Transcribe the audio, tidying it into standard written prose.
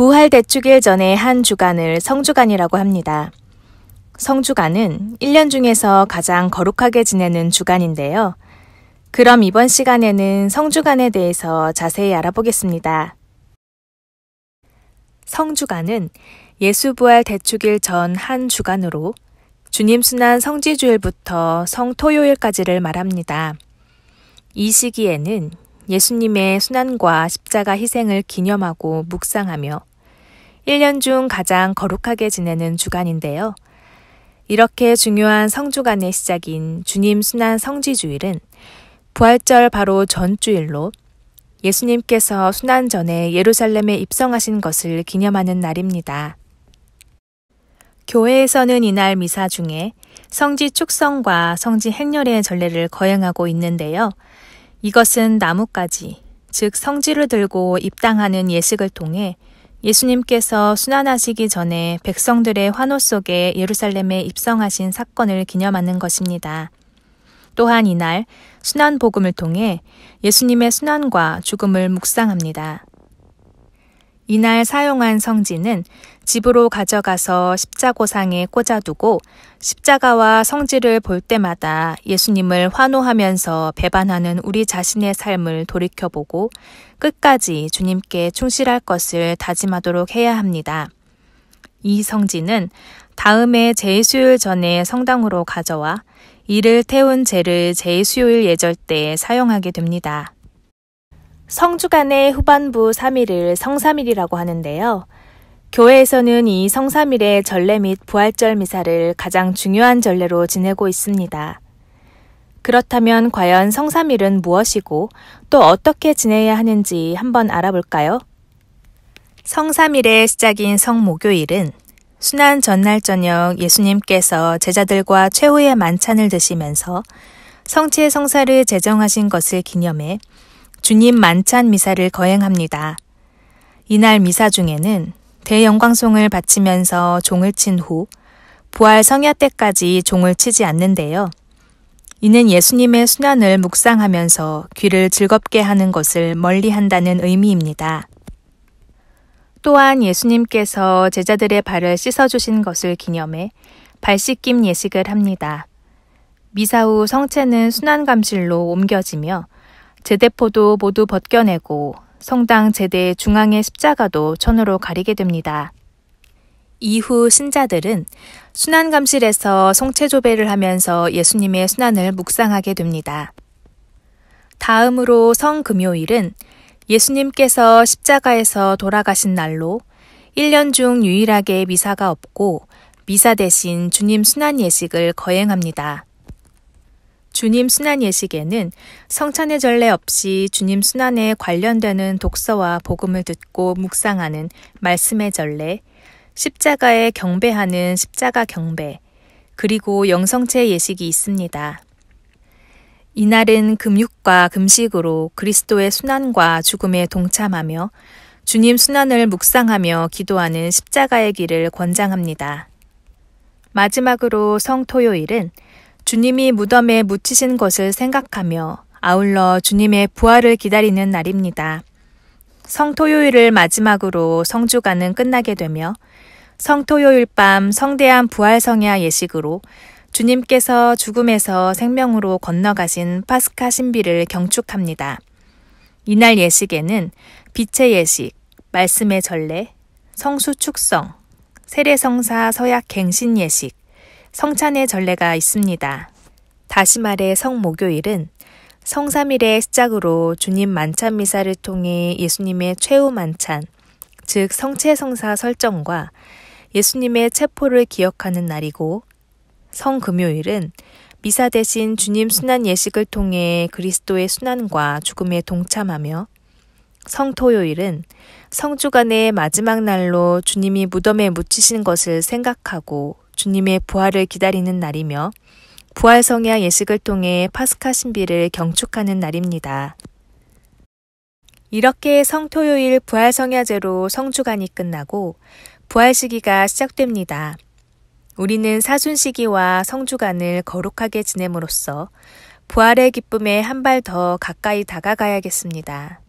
부활 대축일 전에 한 주간을 성주간이라고 합니다. 성주간은 1년 중에서 가장 거룩하게 지내는 주간인데요. 그럼 이번 시간에는 성주간에 대해서 자세히 알아보겠습니다. 성주간은 예수 부활 대축일 전 한 주간으로 주님 순환 성지주일부터 성토요일까지를 말합니다. 이 시기에는 예수님의 순환과 십자가 희생을 기념하고 묵상하며 1년 중 가장 거룩하게 지내는 주간인데요. 이렇게 중요한 성주간의 시작인 주님 순환 성지주일은 부활절 바로 전주일로 예수님께서 순환 전에 예루살렘에 입성하신 것을 기념하는 날입니다. 교회에서는 이날 미사 중에 성지 축성과 성지 행렬의 전례를 거행하고 있는데요. 이것은 나뭇가지, 즉 성지를 들고 입당하는 예식을 통해 예수님께서 순환하시기 전에 백성들의 환호 속에 예루살렘에 입성하신 사건을 기념하는 것입니다. 또한 이날 순환 복음을 통해 예수님의 순환과 죽음을 묵상합니다. 이날 사용한 성지는 집으로 가져가서 십자고상에 꽂아두고 십자가와 성지를 볼 때마다 예수님을 환호하면서 배반하는 우리 자신의 삶을 돌이켜보고 끝까지 주님께 충실할 것을 다짐하도록 해야 합니다. 이 성지는 다음에 제2수요일 전에 성당으로 가져와 이를 태운 제를 제2수요일 예절 때 사용하게 됩니다. 성주간의 후반부 3일을 성삼일이라고 하는데요. 교회에서는 이 성삼일의 전례 및 부활절 미사를 가장 중요한 전례로 지내고 있습니다. 그렇다면 과연 성삼일은 무엇이고 또 어떻게 지내야 하는지 한번 알아볼까요? 성삼일의 시작인 성목요일은 순환 전날 저녁 예수님께서 제자들과 최후의 만찬을 드시면서 성체 성사를 제정하신 것을 기념해 주님 만찬 미사를 거행합니다. 이날 미사 중에는 대영광송을 바치면서 종을 친 후 부활 성야 때까지 종을 치지 않는데요. 이는 예수님의 순환을 묵상하면서 귀를 즐겁게 하는 것을 멀리한다는 의미입니다. 또한 예수님께서 제자들의 발을 씻어주신 것을 기념해 발씻김 예식을 합니다. 미사 후 성체는 순환감실로 옮겨지며 제대포도 모두 벗겨내고 성당 제대 중앙의 십자가도 천으로 가리게 됩니다. 이후 신자들은 순환감실에서 성체조배를 하면서 예수님의 순환을 묵상하게 됩니다. 다음으로 성금요일은 예수님께서 십자가에서 돌아가신 날로 1년 중 유일하게 미사가 없고 미사 대신 주님 순환 예식을 거행합니다. 주님 순환 예식에는 성찬의 전례 없이 주님 순환에 관련되는 독서와 복음을 듣고 묵상하는 말씀의 전례, 십자가에 경배하는 십자가 경배, 그리고 영성체 예식이 있습니다. 이날은 금육과 금식으로 그리스도의 순환과 죽음에 동참하며 주님 순환을 묵상하며 기도하는 십자가의 길을 권장합니다. 마지막으로 성토요일은 주님이 무덤에 묻히신 것을 생각하며 아울러 주님의 부활을 기다리는 날입니다. 성토요일을 마지막으로 성주간은 끝나게 되며 성토요일 밤 성대한 부활성야 예식으로 주님께서 죽음에서 생명으로 건너가신 파스카 신비를 경축합니다. 이날 예식에는 빛의 예식, 말씀의 전례, 성수 축성, 세례성사 서약 갱신 예식, 성찬의 전례가 있습니다. 다시 말해 성목요일은 성삼일의 시작으로 주님 만찬 미사를 통해 예수님의 최후 만찬, 즉 성체성사 설정과 예수님의 체포를 기억하는 날이고 성금요일은 미사 대신 주님 순환 예식을 통해 그리스도의 순환과 죽음에 동참하며 성토요일은 성주간의 마지막 날로 주님이 무덤에 묻히신 것을 생각하고 주님의 부활을 기다리는 날이며 부활성야 예식을 통해 파스카 신비를 경축하는 날입니다. 이렇게 성토요일 부활성야제로 성주간이 끝나고 부활 시기가 시작됩니다. 우리는 사순 시기와 성주간을 거룩하게 지냄으로써 부활의 기쁨에 한 발 더 가까이 다가가야겠습니다.